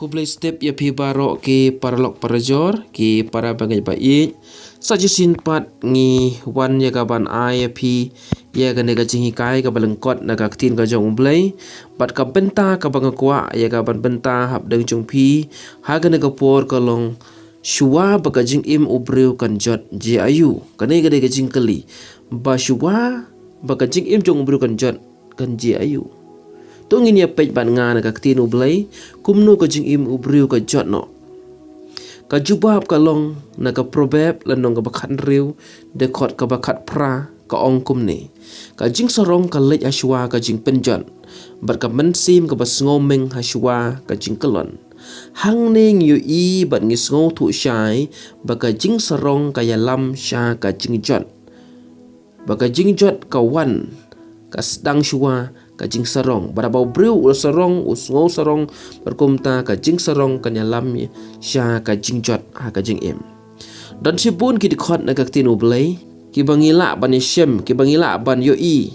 Kublai step ya pi barok ke paralok parajor ke para bangai baik saja sinpat ngi wan ya kaban ai ya pi ya gane ka jingi kai ka balengkot na ka tin ka jong umblai bat ka benta ka bangakwa ya kaban benta hab deng jong pi ha gane ka por ka long shua baka jing im ubreu kan jot je ayu kane gane ka jing kali ba shua baka jing im jong ubreu kan jot kan je ayu tungin ya pej ban nga ka tin ublai kumnu ka jing im ubreu ka jot no ka jubab ka long na ka probab lanong ka bakat riu dekot ka bakat pra ka ong kumni ka jing sorong ka lej ashwa ka jing penjon bat ka mensim ka bas ngomeng hashwa ka jing kelon hang ning yu i bat ngis ngo thu shai baka jing sorong ka yalam sha ka jing jot baka jing jot ka wan ka sedang shwa ka jing sarong barabau breu ul sarong usngau sarong berkumta ka jing sarong ka nyalam sha ka jing jot ha ka jing im dan sibun ki dikhot na ka tin ublai ki bangila ban shem ki bangila ban yo i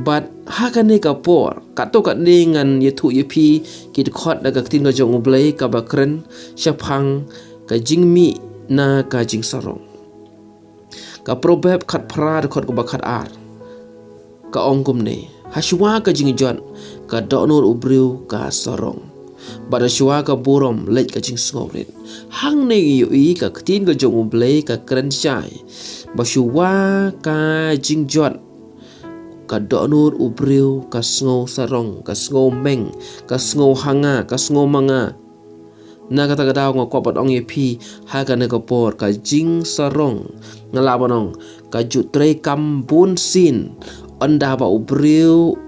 bat ha ka ne ka por ka to ka ningan ye thu ye pi ki dikhot na ka tin ka jong ublai ka bakren shaphang ka jing mi na ka jing sarong ka probab khat pra dikhot ka bakat ar ka ongkum ne hashwa ka jing jot ka donor ubreu ka sorong bada shwa ka borom lej ka jing sngowrit hang ne yu i ka tin ka jong ublei ka kren shai ba shwa ka jing jot ka donor ubreu ka sngow sarong ka sngow meng ka sngow hanga ka sngow manga na kata kata ngok kwa ong ye pi ha ka ne ka por ka jing sarong ngalabanong ka jutre kambun sin anda ba ubreu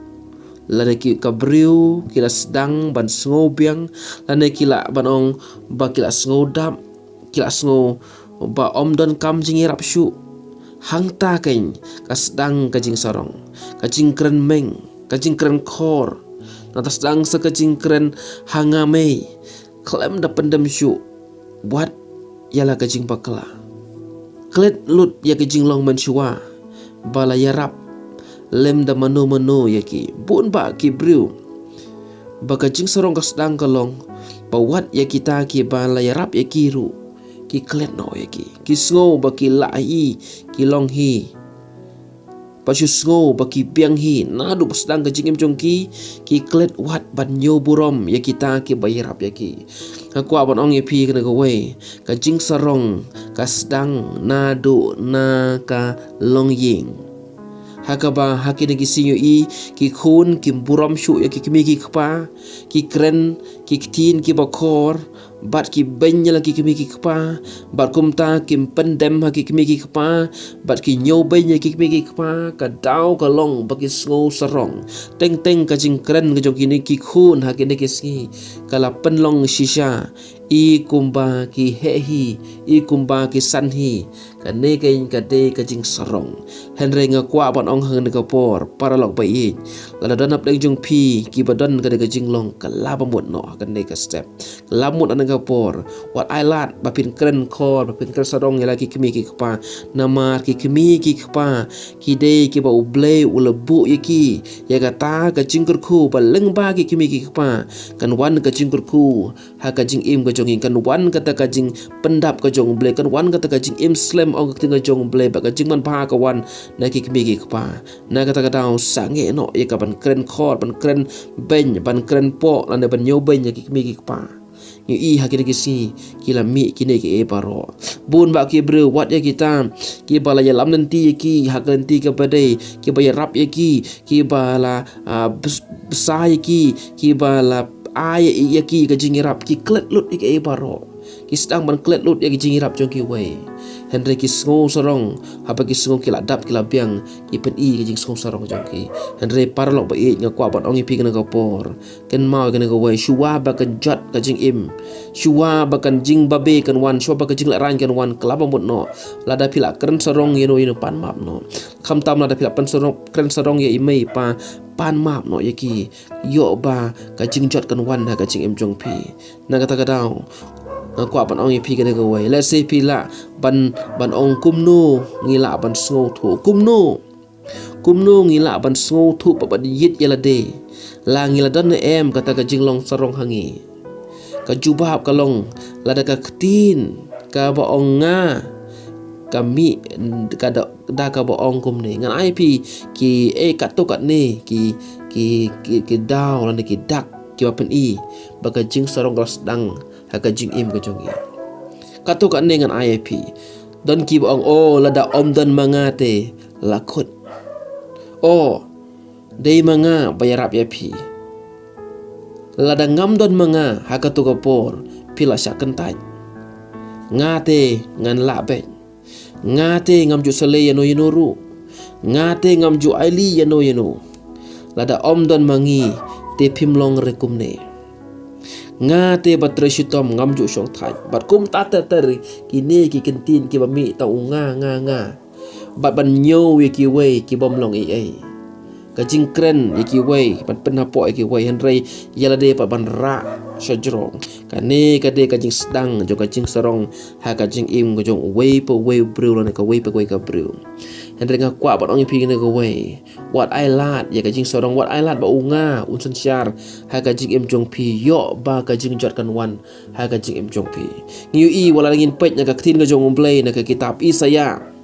lane ki kabreu kila sedang ban sngow biang lane kila banong ba kila sngow dam kila sngow ba omdon kam jing rap shu hang ta kain ka sedang ka jing sarong ka jing kren meng ka jing kren khor na ta sedang sa ka jing kren hanga mei klem da pendem shu buat yala ka jing bakla klet lut ya ka jing long man shua bala ya rap lem da mano yaki bun ba ki breu baka jing sarong ka sedang kalong pawat ya kita ki bala ya rap yaki ru ki klet no yaki ki sngow ba ki lai ki long hi pasyu sngow ba ki biang hi nadu sedang ka jing im jong ki klet wat ban nyo burom ya kita ki ba ya rap yaki akwa ban ong yepi kana ka we ka jing sarong ka sedang nadu na ka long ying hakaba hakine ki sinyo i ki khun ki buram shu ya ki kimi ki kpa ki kren ki tin ki bakor bat ki benya la ki kimi ki kpa bat kumta ki pendem ha ki kimi ki kpa bat ki nyo benya ki kimi ki kpa ka dau ka long ba ki sngow sarong teng teng ka jing kren ka jong kini ki khun hakine ki singi kala penlong shisha i kumba ki hehi i kumba ki sanhi ka ne ka de ka jing sarong henre nga kwa ban ong hang ka por para lok bai i la dan ap deng jong pi ki badan ka de ka jing long ka la ba mut no ka ne ka step la mut an ka por wat ai lat ba pin kren khor ba pin kren sarong ya la ki kimi ki kpa namar ki kimi ki kpa ki de ki ba uble ulabu yaki ya ka ta ka jing ku ba leng ba ki kimi ki kpa kan wan ka jing ku ha ka jing im ka jong kan wan kata ka jing pendap ka jong ble kan wan kata ka jing im slam ong ka jong ble ba ka jing man pa ka wan na ki kimi ki kpa na kata ka daw sange no ya ka ban kren khor ban kren ben ban kren po la ne ban nyo ben ya ki kimi ki kpa ni i hakine ki si kila mi kine ki e paro bun ba ki breu wat ya kita ki bala ya lam nanti ki hak nanti ka badai ki ba ya rap ya ki bala besar ya ki bala ai yaki ka jingirap ki klet lut ki e baro ki sedang ban klet lut ya ki jingirap jong ki we henry ki sngow sarong haba ki sngow ki ladap ki labiang ki pen i ki jing sngow sarong jong ki henry paralok ba i nga kwa ban ong pi kana ka por ken mau kana ka we shua ba kan jot ka jing im shua ba kan jing babe kan wan shua ba ka jing la ran kan wan klaba mut no lada pila kren sarong yeno pan map no kham tam lada pila pan sarong kren sarong ye imei pa pan map no yaki yo ba ka jing jot kan wan ha ka jing im jong pi na kata ka daw kwa ban ong pi ka ne ka we let's say pila ban ong kumno ngila ban sngow thu kumno ngila ban sngow thu pa ban yit yala de la ngila dan em kata ka jing long sarong hangi ka jubab kalong lada ka ketin ka baong nga kami kada da ka baong kum ni ngan IP ki katok kat ni ki daw lan ki dak ki wapen I baka jing sarong ras dang ha ka jing im ka jong I katok kat ni ngan IP don ki baong lada om don mangate lakut dei manga bayarap IP lada ngam don manga ha ka tu ka por pila syak kentai ngate ngan labet ngate ngam ju sale yano yanoru ngate ngam ju aili yano lada om don mangi te pimlong rekumne ngate batre shitom ngam ju syong thai bat kum tata tari kini ki kentin ki bami ta nga bat ban nyo ki we ki bomlong ka jingkren iki wei pan penapo iki wei henrei yala de pa ban ra shajrong kane ka de ka jing sedang jo ka jing sarong ha ka jing im go jong wei po wei breu lan ka wei pa wei ka breu henrei nga kwa ban ong pi ne ka wei wat ai lat ya ka jing sarong wat ai lat ba unga un san syar ha ka jing im jong pi yo ba ka jing jot kan wan ha ka jing im jong pi ngiu I wala ngin pet na ka tin ka jong umblei na ka kitab Isaya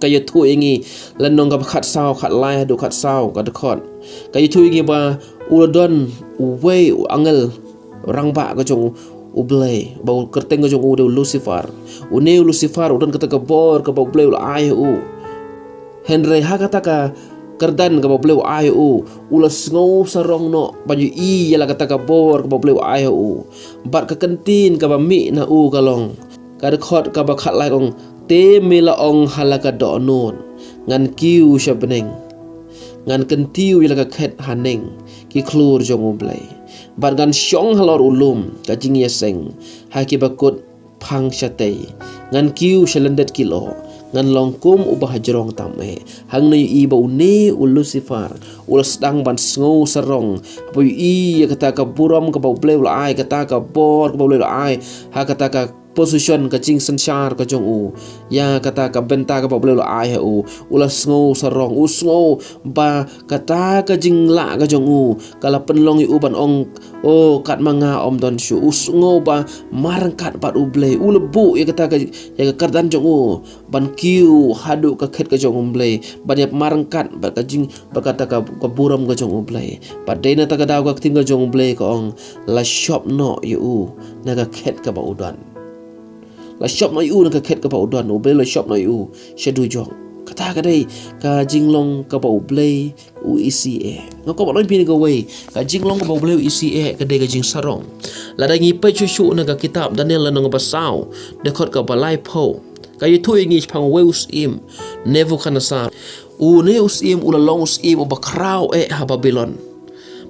kaya tu ingi lenong ka khat sao khat lai do khat sao ka dekot kaya tu ingi ba uladon uwe angel rangba ka jong ublay ba kerteng ka jong ude Lucifer Lucifer udon kata ka bor ka ba ublay ai Henry ha kata ka kerdan ka ba ublay ai ulas ngau sarong no baju I yala kata ka bor ka ba ublay ai bat ka kentin ka ba mi na kalong ka dekot ka ba khat lai ong te mela ong halaka do non ngan kiu shabneng ngan kentiu yala ka khet haneng ki klur jong ublay ban gan syong halor ulum ka jing yaseng ha ki bakut phang shatei ngan kiu shalendet kilo ngan longkum ubah jrong tame hang nei I ba uni Lucifer ulas dang ban sngo sarong ba I kata ka buram ka ba ublay ai kata ka bor ka ba ublay ai ha kata ka position ka jing sanchar ka jong ya kata ka benta ka boleh ai ulas ngo sarong usngo ba kata ka jing la ka jong kala penlong ban ong kat manga om don shu usngo ba marangkat pat ublei ulebu ya kata ka ya ka kardan jong ban kiu hadu ka khet ka jong ublei ban ya marangkat ba ka jing ba kata ka buram ka jong ublei ba dena ta ka daw ka ting ka jong ublei ka ong la shop no na ka khet ka ba udan la shop no na ka khet ka ba udan ublei la shop no shedu jong kata ka dai ka jinglong ka ba ublei ECA ngako ba non pin ka wei ka jinglong ka ba ublei ECA ka dai ka jing sarong la da ngi pe chu na ka kitab Daniel na nga basau de khot ka ba lai po ka yitu ngi phang weus im Nebuchadnezzar neus im ulalong im ba krau ha Babylon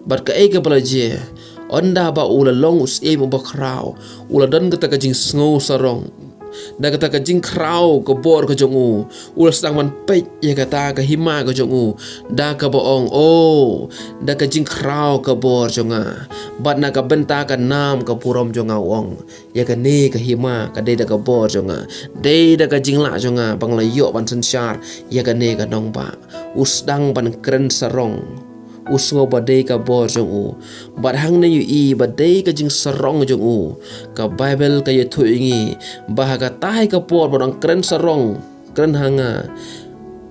bat ka ka balaje onda ba ulalong im ba krau uladan ka ta ka jing sngo sarong da kata ka jing krau ka bor ka jongu ulas tang man pet ya kata ka hima ka jongu da ka boong da ka jing krau ka bor jonga bat na ka benta ka nam ka purom jonga wong ya ka ne ka hima ka de da ka bor jonga de da ka jing la jonga bang la yo ban sanchar ya ka ne ka nong ba usdang ban kren sarong usngo badai ka bor jong bat hang na yu badai ka jing sarong jong ka Bible ka yetu ingi bahaga tai ka por bodang kren sarong kren hanga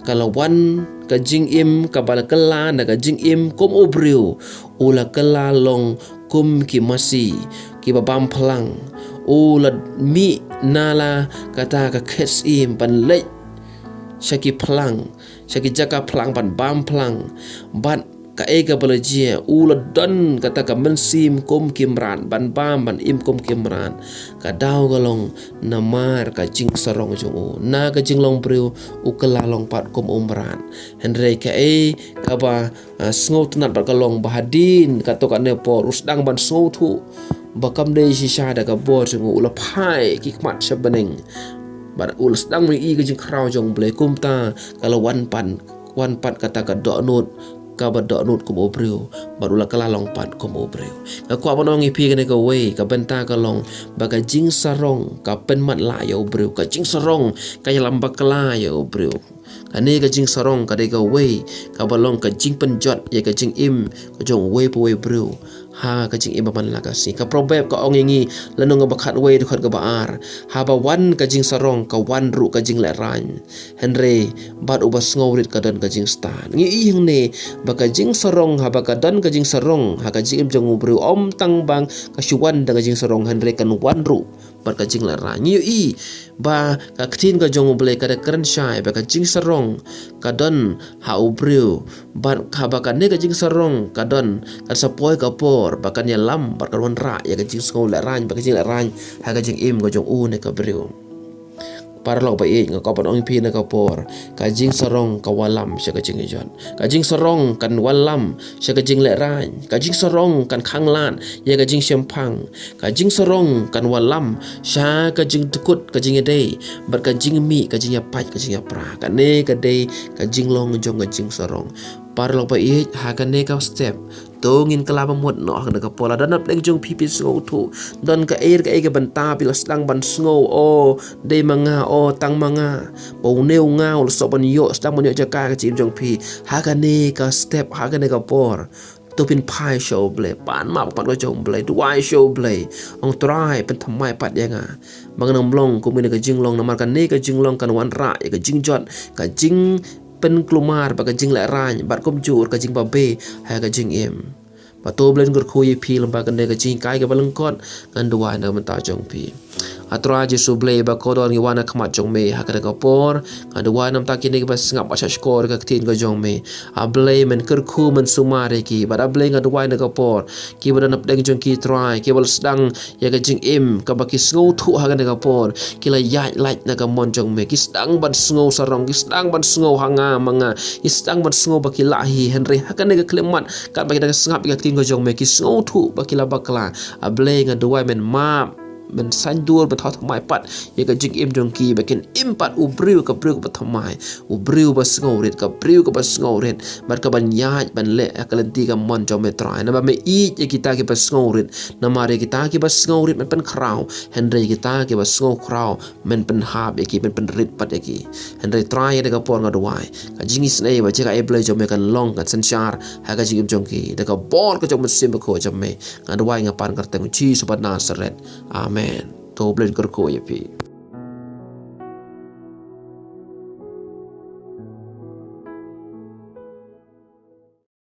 kalawan ka jing im ka bala kala na ka jing im kom obriu ula kala long kum ki masi ki babam phalang ula mi nala kata ka khes im pan le shaki phalang shaki jaka phalang pan bam phalang ban ka ega balajia ula don kata ka mensim kom kimran ban bam ban im kom kimran ka daw galong namar ka jing sarong jong na ka jing long breu ukala long pat kom umran henry ka ka ba sngot nat ba kalong bahadin ka to ka ne por usdang ban sngotu bakam de shisha da ka bor jong ula phai kikmat shabaneng bar ulas dang mi ka jing kraw jong ble kumta kalau wan pat kata ka do not ka ba do not kum obreu barula kala long pat kum obreu ka kwa bonong ipi ka wei ka benta ka long baga jing sarong ka pen mat la ya obreu ka jing sarong ka yalam bakala ya obreu ka ne ka jing sarong ka de ka wei ka balong ka jing penjot ya ka jing im ka jong wei po wei breu ha ka jing iba man la ka si ka proverb ka ongingi lanong bakat we du khat ka baar ha ba wan ka jing sarong ka wan ru ka jing le ran henre bat ubas ngawrit ka dan ka jing stan ngi ing ne ba ka jing sarong ha ba ka dan ka jing sarong ha ka jing im jong ubru om tang bang ka shuwan da ka jing sarong henre kan wan ru bat ka jing le ran ngi i ba ka ktin ka jong ble ka da kran shai ba ka jing sarong ka dan ha ubru bat ka ba ka ne ka jing sarong ka dan ka sapoi ka por ba kan ya lam ba ka wan ra ya ka jing skol le ran ba ka jing le ran ha ka jing im ka jong u ne ka bru para lok ba e nga ko pan ong pi na ka por ka jing sarong ka walam sya ka jing jon ka jing sarong kan walam sya ka jing le ran ka jing sarong kan khanglan ya ka jing sempang ka jing sarong kan walam sya ka jing tukut ka jing dei bar ka jing mi ka jing ya pat ka jing ya pra ka ne ka dei ka jing long jong ka jing sarong para lok ba e ha ka ne ka step tongin kelaba muat no ak ka pola dan ap leng jong pipi sngo tu dan ka air ka banta pila sedang ban sngo o de manga o tang manga bo neu ngau so ban yo sedang ban yo jaka ka chim jong pi ha ka ne ka step ha ka ne ka por tu pin pai show ble pan ma pan ko jong ble du wai show ble ong try pen thamai pat ya nga bang nam long ko mi ka jing long namar ka ne ka jing long kan wan ra ya ka jing jot ka jing pen klumar ba ka jing la ran bat kom jur ka jing ba be ha ka jing em ba to blen gur khoy pi lamba kan ne ka jing kai ka balang kot kan duwa na man ta jong pi atra je su ble ba ko don ngi wana khmat jong me ha ka ka por kan duwa nam ta ki ne ba sngap ba skor ka tin ka jong me a ble men kur khu man suma re ki ba da ble nga duwa na ka por ki ba nap deng jong ki try ki bal sedang ya ka jing em ka ba ki sngo thu ha ka ka por ki la ya like na ka mon jong me ki sedang ban sngo sarong ki sedang ban sngo hanga manga ki sedang ban sngo ba ki lahi henry ha ka ne ka klemat ka ba ki ka sngap ka tin ka jong me ki sngo thu ba ki la bakla a ble nga duwa men map men sandur ba thot mai pat ye ka jing im jong ki ba ken impat ubriu ka briu ba thamai ubriu ba sngorit ka briu ka ba sngorit bar ka ban yaj ban le akalanti ka mon jom metrai na ba me i ye kita ki ba sngorit na mare kita ki ba sngorit men pen kraw henry kita ki ba sngo kraw men pen hab ye ki men pen rit pat ye ki henry try ye ka por nga duai ka jing is nei ba che ka e ble jom kan long kan sanchar ha ka jing im jong ki da ka bor ka jom sim ko jom me nga duai nga pan kar teng chi sobat nasaret amen to blen kar ko ye pi